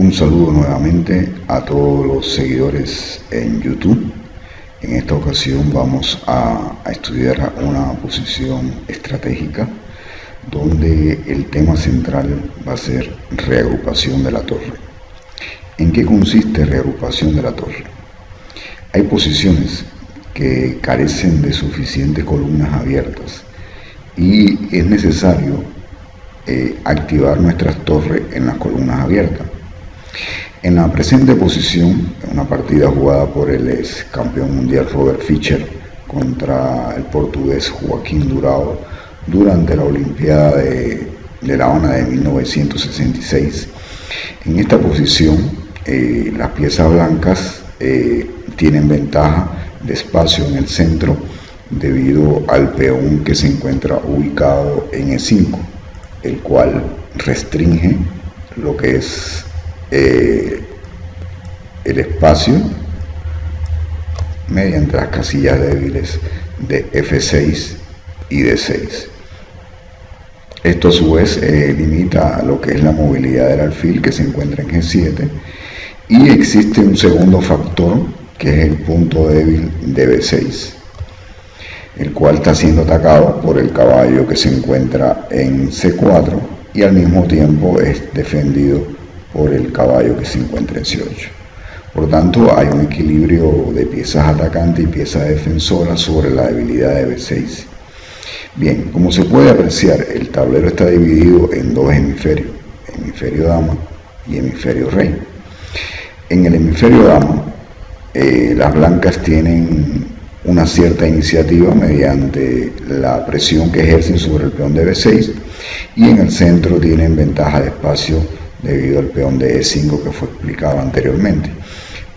Un saludo nuevamente a todos los seguidores en YouTube. En esta ocasión vamos a estudiar una posición estratégica donde el tema central va a ser reagrupación de la torre. ¿En qué consiste reagrupación de la torre? Hay posiciones que carecen de suficientes columnas abiertas y es necesario activar nuestras torres en las columnas abiertas. En la presente posición, en una partida jugada por el ex campeón mundial Robert Fischer contra el portugués Joaquín Durão durante la Olimpiada de La Habana de 1966, en esta posición las piezas blancas tienen ventaja de espacio en el centro debido al peón que se encuentra ubicado en E5, el cual restringe lo que es el espacio mediante las casillas débiles de F6 y D6. Esto a su vez limita lo que es la movilidad del alfil, que se encuentra en G7, y existe un segundo factor que es el punto débil de B6, el cual está siendo atacado por el caballo que se encuentra en C4 y al mismo tiempo es defendido por el caballo que se encuentra en C8. Por tanto, hay un equilibrio de piezas atacantes y piezas defensoras sobre la debilidad de B6. Bien, como se puede apreciar, el tablero está dividido en dos hemisferios, hemisferio dama y hemisferio rey. En el hemisferio dama, las blancas tienen una cierta iniciativa mediante la presión que ejercen sobre el peón de B6, y en el centro tienen ventaja de espacio debido al peón de E5 que fue explicado anteriormente.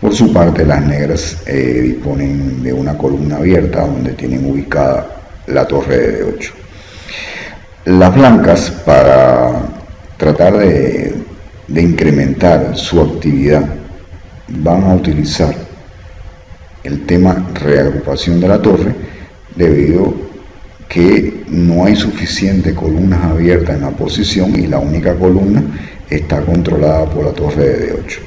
Por su parte, las negras disponen de una columna abierta donde tienen ubicada la torre de D8. Las blancas, para tratar de incrementar su actividad, van a utilizar el tema reagrupación de la torre, debido que no hay suficientes columnas abiertas en la posición y la única columna está controlada por la torre de D8.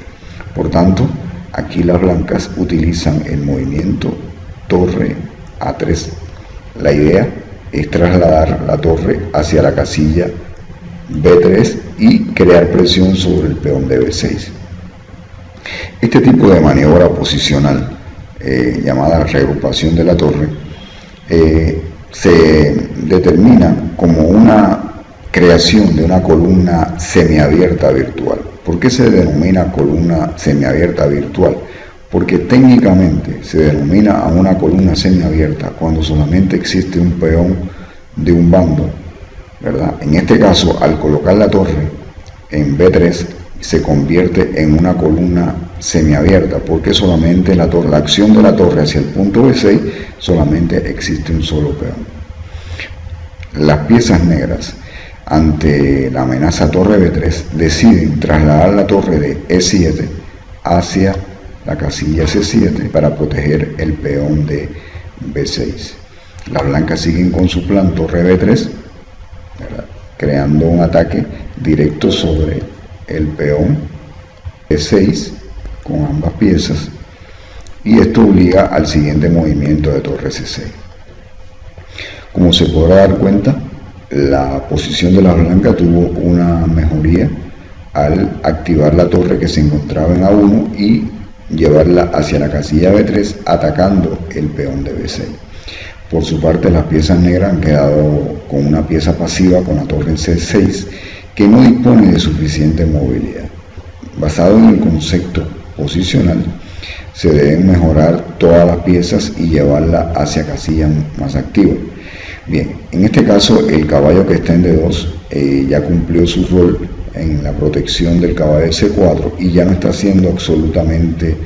Por tanto, aquí las blancas utilizan el movimiento torre A3. La idea es trasladar la torre hacia la casilla B3 y crear presión sobre el peón de B6. Este tipo de maniobra posicional, llamada reagrupación de la torre, se determina como una creación de una columna semiabierta virtual. ¿Por qué se denomina columna semiabierta virtual? Porque técnicamente se denomina a una columna semiabierta cuando solamente existe un peón de un bando, ¿verdad? En este caso, al colocar la torre en B3, se convierte en una columna semiabierta, porque solamente la acción de la torre hacia el punto B6 solamente existe un solo peón. Las piezas negras, ante la amenaza torre B3, deciden trasladar la torre de E7 hacia la casilla C7 para proteger el peón de B6. Las blancas siguen con su plan torre B3, ¿verdad?, creando un ataque directo sobre el peón B6 con ambas piezas, y esto obliga al siguiente movimiento de torre C6. Como se podrá dar cuenta, la posición de la blanca tuvo una mejoría al activar la torre que se encontraba en A1 y llevarla hacia la casilla B3 atacando el peón de B6. Por su parte, las piezas negras han quedado con una pieza pasiva con la torre en C6 que no dispone de suficiente movilidad. Basado en el concepto posicional, se deben mejorar todas las piezas y llevarla hacia casillas más activas. Bien, en este caso el caballo que está en D2 ya cumplió su rol en la protección del caballo de C4 y ya no está haciendo absolutamente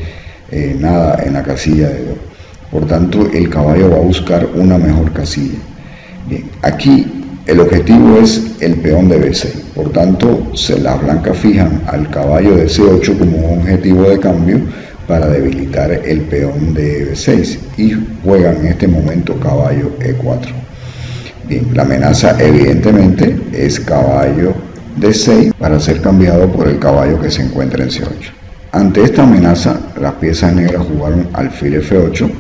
nada en la casilla de D2. Por tanto, el caballo va a buscar una mejor casilla. Bien, aquí el objetivo es el peón de B6. Por tanto, las blancas fijan al caballo de C8 como un objetivo de cambio para debilitar el peón de B6 y juegan en este momento caballo E4. Bien, la amenaza evidentemente es caballo D6 para ser cambiado por el caballo que se encuentra en C8. Ante esta amenaza, las piezas negras jugaron alfil F8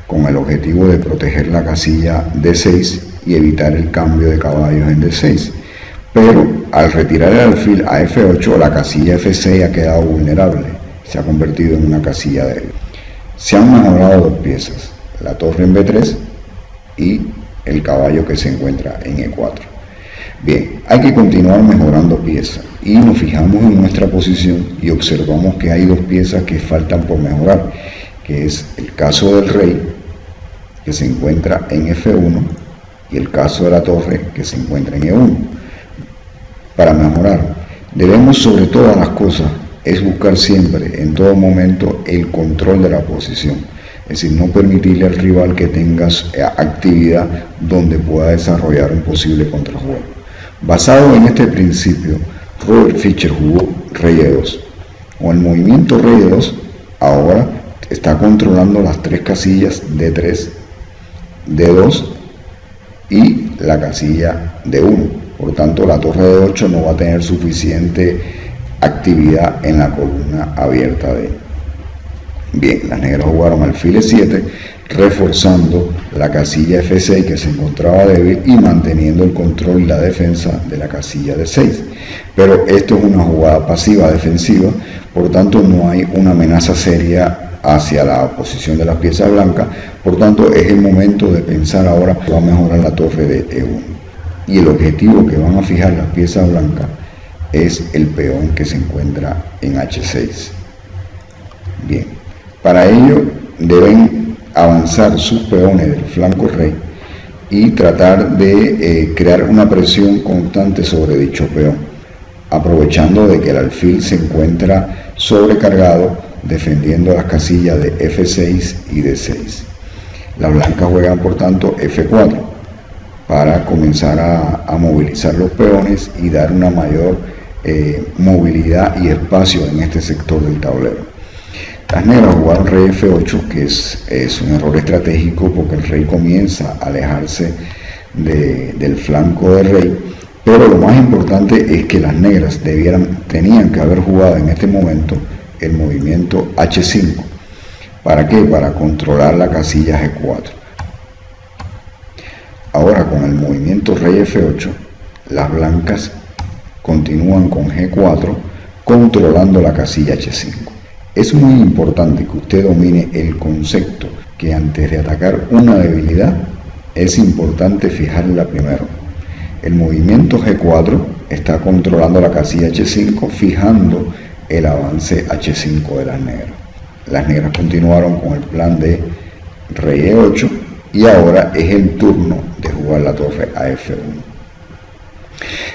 con el objetivo de proteger la casilla D6 y evitar el cambio de caballos en D6. Pero al retirar el alfil a F8, la casilla F6 ha quedado vulnerable, se ha convertido en una casilla débil. Se han mejorado dos piezas, la torre en B3 y el caballo que se encuentra en E4. Bien, hay que continuar mejorando piezas y nos fijamos en nuestra posición y observamos que hay dos piezas que faltan por mejorar, que es el caso del rey, que se encuentra en F1, y el caso de la torre, que se encuentra en E1. Para mejorar, debemos sobre todas las cosas es buscar siempre, en todo momento, el control de la posición. Es decir, no permitirle al rival que tenga actividad donde pueda desarrollar un posible contrajuego. Basado en este principio, Robert Fischer jugó rey E2. Con el movimiento rey E2, ahora está controlando las tres casillas D3, D2 y la casilla D1. Por tanto, la torre D8 no va a tener suficiente actividad en la columna abierta de. Bien, las negras jugaron alfil E7, reforzando la casilla F6 que se encontraba débil y manteniendo el control y la defensa de la casilla D6. Pero esto es una jugada pasiva defensiva, por tanto no hay una amenaza seria hacia la posición de las piezas blancas. Por tanto, es el momento de pensar ahora que va a mejorar la torre de E1. Y el objetivo que van a fijar las piezas blancas es el peón que se encuentra en H6. Bien, para ello deben avanzar sus peones del flanco rey y tratar de crear una presión constante sobre dicho peón, aprovechando de que el alfil se encuentra sobrecargado, defendiendo las casillas de F6 y D6. Las blancas juegan por tanto F4 para comenzar a movilizar los peones y dar una mayor movilidad y espacio en este sector del tablero. Las negras jugaron rey F8, que es un error estratégico porque el rey comienza a alejarse del flanco del rey, pero lo más importante es que las negras tenían que haber jugado en este momento el movimiento H5. ¿Para qué? Para controlar la casilla G4. Ahora, con el movimiento rey F8, las blancas continúan con G4, controlando la casilla H5. Es muy importante que usted domine el concepto que antes de atacar una debilidad, es importante fijarla primero. El movimiento G4 está controlando la casilla H5, fijando el avance H5 de las negras. Las negras continuaron con el plan de rey E8 y ahora es el turno de jugar la torre a F1.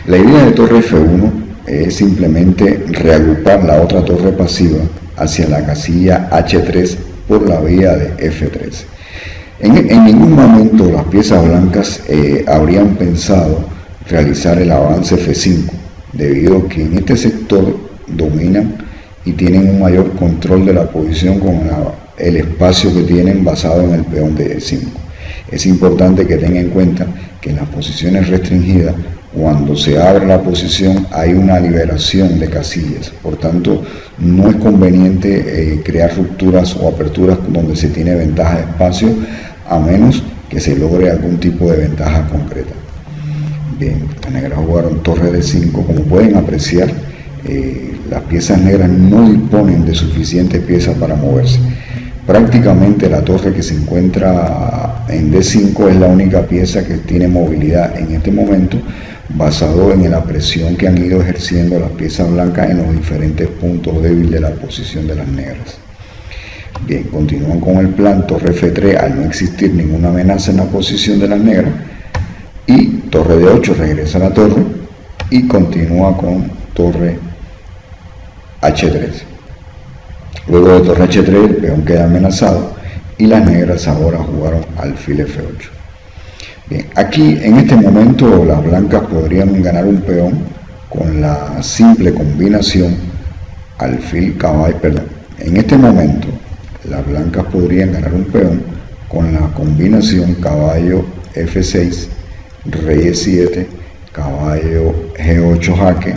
La idea de torre F1 es simplemente reagrupar la otra torre pasiva hacia la casilla H3 por la vía de F3. En ningún momento las piezas blancas habrían pensado realizar el avance F5, debido a que en este sector dominan y tienen un mayor control de la posición con el espacio que tienen basado en el peón de E5. Es importante que tengan en cuenta que en las posiciones restringidas, cuando se abre la posición hay una liberación de casillas, por tanto no es conveniente crear rupturas o aperturas donde se tiene ventaja de espacio, a menos que se logre algún tipo de ventaja concreta. Bien, las negras jugaron torre D5. Como pueden apreciar, las piezas negras no disponen de suficientes piezas para moverse. Prácticamente la torre que se encuentra en D5 es la única pieza que tiene movilidad en este momento, basado en la presión que han ido ejerciendo las piezas blancas en los diferentes puntos débiles de la posición de las negras. Bien, continúan con el plan torre F3 al no existir ninguna amenaza en la posición de las negras, y torre D8 regresa a la torre y continúa con torre H3. Luego de torre H3 el peón queda amenazado y las negras ahora jugaron alfil F8. Bien, aquí en este momento las blancas podrían ganar un peón con la simple combinación alfil caballo, en este momento las blancas podrían ganar un peón con la combinación caballo F6, rey E7, caballo G8 jaque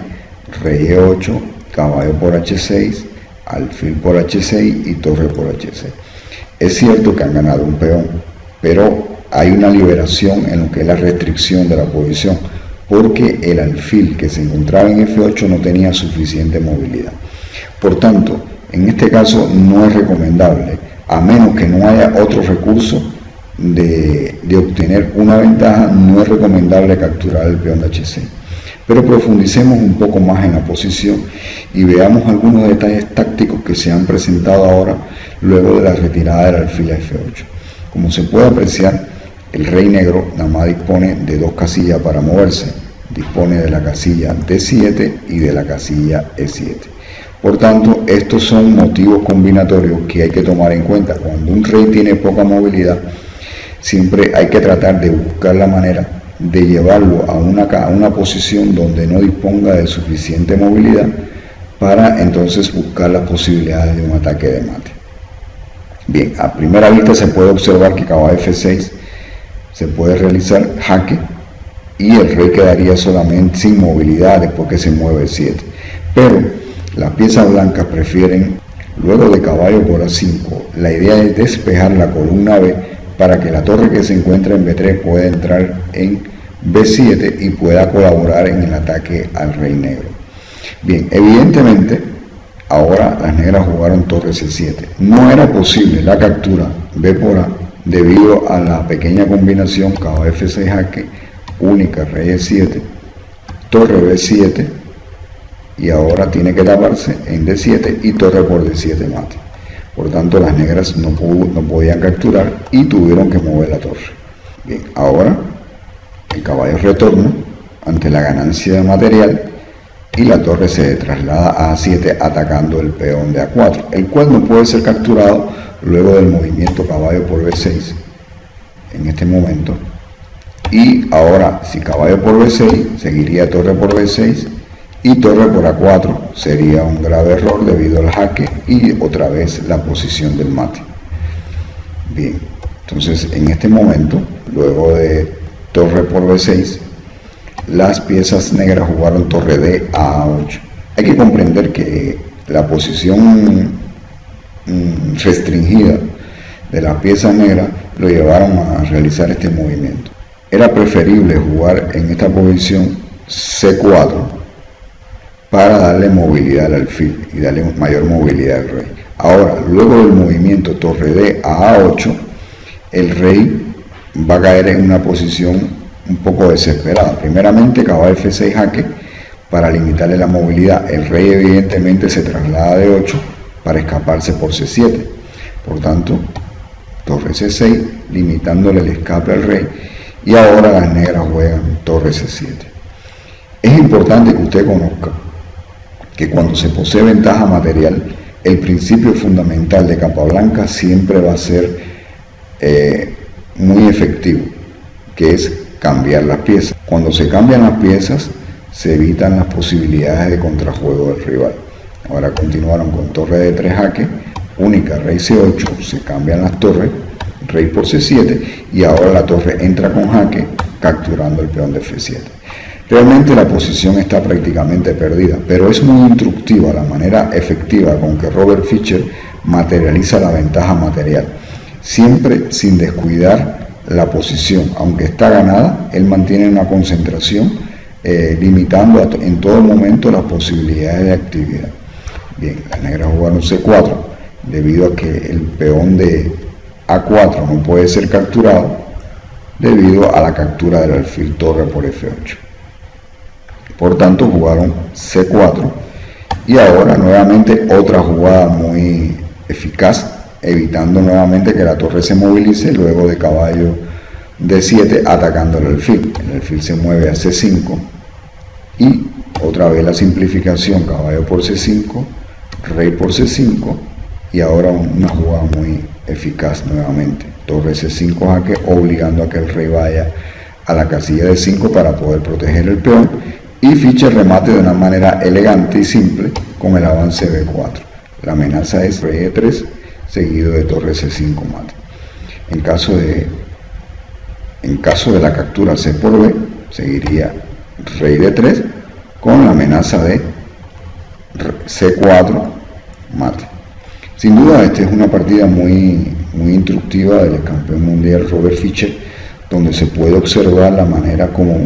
rey E8, caballo por H6, alfil por H6 y torre por H6. Es cierto que han ganado un peón, pero hay una liberación en lo que es la restricción de la posición, porque el alfil que se encontraba en F8 no tenía suficiente movilidad. Por tanto, en este caso no es recomendable, a menos que no haya otro recurso de obtener una ventaja, no es recomendable capturar el peón de H6. Pero profundicemos un poco más en la posición y veamos algunos detalles tácticos que se han presentado ahora luego de la retirada del alfil a F8. Como se puede apreciar, el rey negro nada más dispone de dos casillas para moverse, dispone de la casilla D7 y de la casilla E7. Por tanto, estos son motivos combinatorios que hay que tomar en cuenta. Cuando un rey tiene poca movilidad, siempre hay que tratar de buscar la manera de llevarlo a una posición donde no disponga de suficiente movilidad para entonces buscar las posibilidades de un ataque de mate. Bien, a primera vista se puede observar que caballo F6 se puede realizar jaque y el rey quedaría solamente sin movilidad después que se mueve E7. Pero las piezas blancas prefieren, luego de caballo por A5, la idea es despejar la columna B para que la torre que se encuentra en B3 pueda entrar en B7 y pueda colaborar en el ataque al rey negro. Bien, evidentemente ahora las negras jugaron torre C7. No era posible la captura B por A debido a la pequeña combinación caballo F6 jaque, única rey E7, torre B7 y ahora tiene que taparse en D7 y torre por D7 mate. Por tanto, las negras no podían capturar y tuvieron que mover la torre. Bien, ahora el caballo retorna ante la ganancia de material y la torre se traslada a A7 atacando el peón de A4, el cual no puede ser capturado luego del movimiento caballo por B6 en este momento. Y ahora, si caballo por B6, seguiría torre por B6 y torre por A4, sería un grave error debido al jaque y otra vez la posición del mate. Bien, entonces en este momento, luego de torre por B6, las piezas negras jugaron torre D a A8. Hay que comprender que la posición restringida de las piezas negras lo llevaron a realizar este movimiento. Era preferible jugar en esta posición C4 para darle movilidad al alfil y darle mayor movilidad al rey. Ahora, luego del movimiento torre D a A8, el rey va a caer en una posición un poco desesperada. Primeramente, caballo F6 jaque para limitarle la movilidad. El rey evidentemente se traslada de 8 para escaparse por C7. Por tanto, torre C6 limitándole el escape al rey y ahora las negras juegan torre C7. Es importante que usted conozca que cuando se posee ventaja material, el principio fundamental de capa blanca siempre va a ser muy efectivo, que es cambiar las piezas. Cuando se cambian las piezas, se evitan las posibilidades de contrajuego del rival. Ahora continuaron con torre D3 jaque, única rey C8, se cambian las torres, rey por C7 y ahora la torre entra con jaque, capturando el peón de F7. Realmente la posición está prácticamente perdida, pero es muy instructiva la manera efectiva con que Robert Fischer materializa la ventaja material, siempre sin descuidar la posición. Aunque está ganada, él mantiene una concentración limitando en todo momento las posibilidades de actividad. Bien, las negras jugaron C4 debido a que el peón de A4 no puede ser capturado debido a la captura del alfil torre por F8. Por tanto, jugaron C4 y ahora nuevamente otra jugada muy eficaz, evitando nuevamente que la torre se movilice luego de caballo D7 atacando el alfil. El alfil se mueve a C5 y otra vez la simplificación, caballo por C5, rey por C5 y ahora una jugada muy eficaz nuevamente, torre C5 jaque, obligando a que el rey vaya a la casilla de 5 para poder proteger el peón, y Fischer remate de una manera elegante y simple con el avance B4. La amenaza es rey E3 seguido de torre C5 mate. En caso de la captura C por B, seguiría rey D3 con la amenaza de C4, mate. Sin duda, esta es una partida muy instructiva del campeón mundial Robert Fischer, donde se puede observar la manera como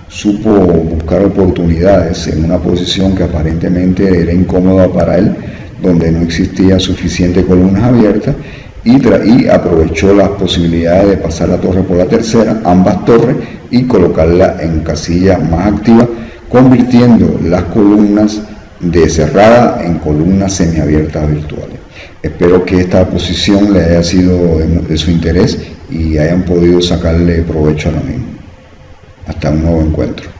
supo buscar oportunidades en una posición que aparentemente era incómoda para él, donde no existía suficiente columnas abiertas, y aprovechó las posibilidades de pasar la torre por la tercera, ambas torres, y colocarla en casilla más activa, convirtiendo las columnas de cerrada en columnas semiabiertas virtuales. Espero que esta posición le haya sido de su interés y hayan podido sacarle provecho a lo mismo. Hasta un nuevo encuentro.